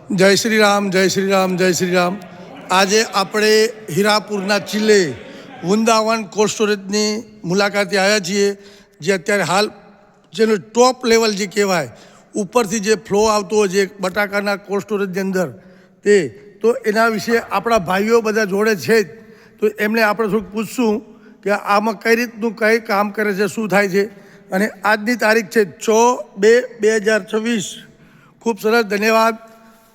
જય શ્રી રામ, જય શ્રી રામ, જય શ્રી રામ. આજે આપણે હીરાપુરના ચિલ્લે વૃંદાવન કોલ્ડ સ્ટોરેજની મુલાકાતે આવ્યા છીએ, જે અત્યારે હાલ જેનું ટોપ લેવલ જે કહેવાય, ઉપરથી જે ફ્લો આવતો હોય છે બટાકાના કોલ્ડ સ્ટોરેજની અંદર, તે તો એના વિશે આપણા ભાઈઓ બધા જોડે છે જ, તો એમને આપણે થોડુંક પૂછશું કે આમાં કઈ રીતનું કઈ કામ કરે છે, શું થાય છે. અને આજની તારીખ છે 6/2/2026. ખૂબ સરસ, ધન્યવાદ.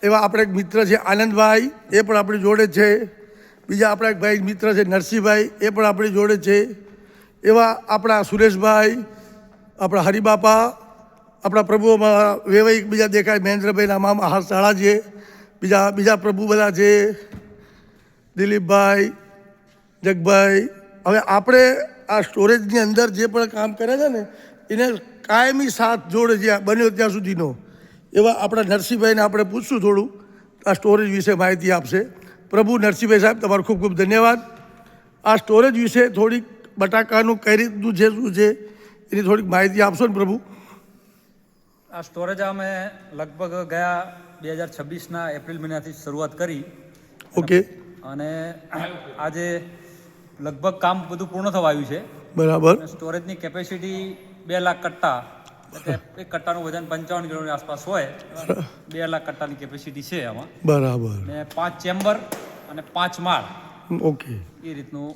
એવા આપણે એક મિત્ર છે આનંદભાઈ, એ પણ આપણી જોડે છે. બીજા આપણા એક ભાઈ મિત્ર છે નરસિંહભાઈ, એ પણ આપણી જોડે છે. એવા આપણા સુરેશભાઈ, આપણા હરિબાપા, આપણા પ્રભુઓમાં વૈવાહિક બીજા દેખાય મહેન્દ્રભાઈના મામા શાળા છે, બીજા પ્રભુ બધા છે, દિલીપભાઈ, જગભાઈ. હવે આપણે આ સ્ટોરેજની અંદર જે પણ કામ કરે છે ને, એને કાયમી સાથ જોડે છે બન્યો ત્યાં સુધીનો. એવા આપણા નરસિંહભાઈને આપણે પૂછશું, થોડું આ સ્ટોરેજ વિશે માહિતી આપશે. પ્રભુ નરસિંહભાઈ સાહેબ, તમારો ખૂબ ખૂબ ધન્યવાદ. આ સ્ટોરેજ વિશે થોડીક બટાકાનું કઈ રીતનું છે, શું છે, એની થોડીક માહિતી આપશો ને પ્રભુ? આ સ્ટોરેજ અમે લગભગ ગયા 2026ના એપ્રિલ મહિનાથી શરૂઆત કરી. ઓકે. અને આજે લગભગ કામ બધું પૂર્ણ થવા આવ્યું છે. બરાબર. સ્ટોરેજની કેપેસિટી 2 લાખ કટ્ટા, એક કટ્ટાનું વજન 55 કિલોની આસપાસ હોય, 2 લાખ કટ્ટાની કેપેસિટી છે આમાં. બરાબર. ને 5 ચેમ્બર અને 5 માળ. ઓકે. એ રીતનું.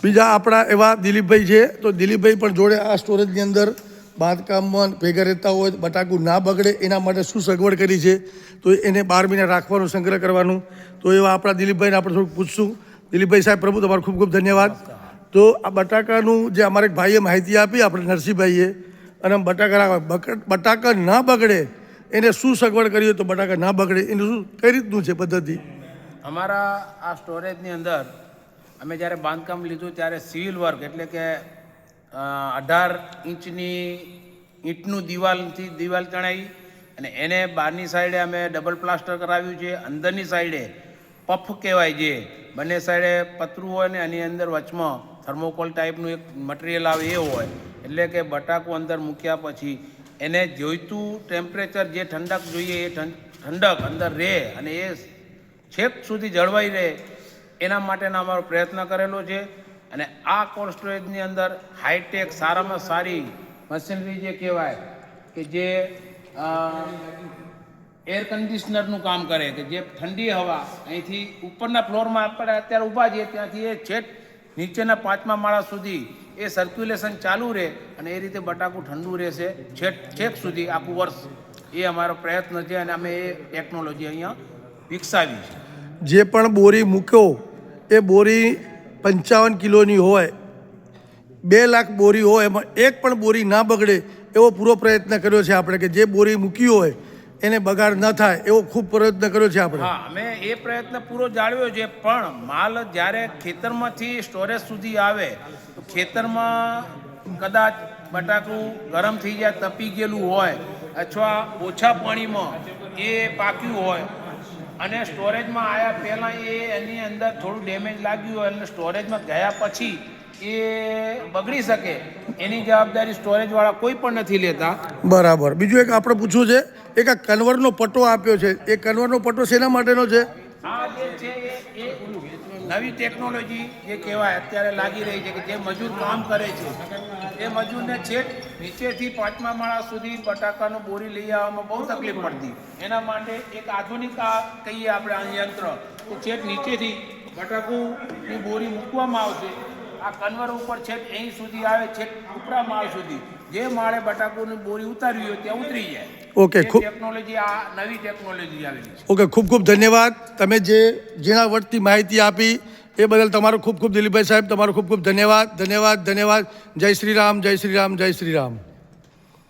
બીજા આપણા એવા દિલીપભાઈ છે, તો દિલીપભાઈ પણ જોડે આ સ્ટોરેજની અંદર બાંધકામમાં ભેગા રહેતા હોય, બટાકું ના બગડે એના માટે શું સગવડ કરી છે, તો એને 12 મહિના રાખવાનું, સંગ્રહ કરવાનું. તો એવા આપણા દિલીપભાઈને આપણે થોડુંક પૂછશું. દિલીપભાઈ સાહેબ, પ્રભુ તમારો ખૂબ ખૂબ ધન્યવાદ. તો આ બટાકાનું જે અમારે એક ભાઈએ માહિતી આપી, આપણે નરસિંહભાઈએ, અને બટાકા ના બગડે એને શું સગવડ કરી તો બટાકા ના બગડે એનું શું કઈ રીતનું છે પદ્ધતિ? અમારા આ સ્ટોરેજની અંદર અમે જ્યારે બાંધકામ લીધું ત્યારે સિવિલ વર્ક એટલે કે 18 ઇંચની ઈંટનું દિવાલ ચણાવી અને એને બહારની સાઈડે અમે ડબલ પ્લાસ્ટર કરાવ્યું છે. અંદરની સાઈડે પફ કહેવાય, જે બંને સાઈડે પતરું હોય ને એની અંદર વચમાં થર્મોકોલ ટાઈપનું એક મટીરિયલ આવે એ હોય, એટલે કે બટાકું અંદર મૂક્યા પછી એને જોઈતું ટેમ્પરેચર, જે ઠંડક જોઈએ એ ઠંડક અંદર રહે અને એ છેક સુધી જળવાઈ રહે, એના માટેના અમારો પ્રયત્ન કરેલો છે. અને આ કોલ્ડ સ્ટોરેજની અંદર હાઈટેક સારામાં સારી મશીનરી જે કહેવાય કે જે એર કન્ડિશનરનું કામ કરે, કે જે ઠંડી હવા અહીંથી ઉપરના ફ્લોરમાં આપણે અત્યારે ઊભા છીએ ત્યાંથી એ છેક નીચેના 5મા માળા સુધી એ સર્ક્યુલેશન ચાલુ રહે અને એ રીતે બટાકું ઠંડુ રહેશે છેક સુધી આખું વર્ષ. એ અમારો પ્રયત્ન છે અને અમે એ ટેકનોલોજી અહીંયા વિકસાવી છે. જે પણ બોરી મૂક્યો એ બોરી 55 કિલોની હોય, 2 લાખ બોરી હોય, એમાં એક પણ બોરી ના બગડે એવો પૂરો પ્રયત્ન કર્યો છે આપણે, કે જે બોરી મૂકી હોય એને બગાડ ન થાય એવો ખૂબ પ્રયત્ન કર્યો છે આપણે. હા, અમે એ પ્રયત્ન પૂરો જાળવ્યો છે. પણ માલ જ્યારે ખેતરમાંથી સ્ટોરેજ સુધી આવે તો ખેતરમાં કદાચ બટાકું ગરમ થઈ જાય, તપી ગયેલું હોય અથવા ઓછા પાણીમાં એ પાક્યું હોય અને સ્ટોરેજમાં આવ્યા પહેલાં એની અંદર થોડું ડેમેજ લાગ્યું હોય અને સ્ટોરેજમાં ગયા પછી એ બગડી શકે, એની જવાબદારી સ્ટોરેજવાળા કોઈ પણ નથી લેતા. બરાબર. બીજું એક આપણે પૂછવું છે, એક આ કન્વરનો પટ્ટો આપ્યો છે, એ કન્વરનો પટ્ટો શેના માટેનો છે? આ જે છે એ નવી ટેકનોલોજી જે કહેવાય અત્યારે લાગી રહી છે, કે જે મજૂર કામ કરે છે એ મજૂરને છેક નીચેથી 5મા માળા સુધી બટાકાનું બોરી લઈ આવવામાં બહુ તકલીફ પડતી. એના માટે એક આધુનિક કહીએ આપણે આ યંત્ર, કે છેક નીચેથી બટાકુની બોરી મૂકવામાં આવશે, આ કન્વર ઉપર છેક અહીં સુધી આવે, છેક ઉપરા માળ સુધી, જે માળે બટાકુની બોરી ઉતારવી હોય ત્યાં ઉતરી જાય. ઓકે. ટેકનોલોજી, આ નવી ટેકનોલોજી આવેલી છે. ઓકે, ખૂબ ખૂબ ધન્યવાદ. તમે જે ઝીણાવટથી માહિતી આપી એ બદલ તમારો ખૂબ ખૂબ દિલીપભાઈ સાહેબ, તમારો ખૂબ ખૂબ ધન્યવાદ, ધન્યવાદ, ધન્યવાદ. જય શ્રી રામ, જય શ્રી રામ, જય શ્રી રામ.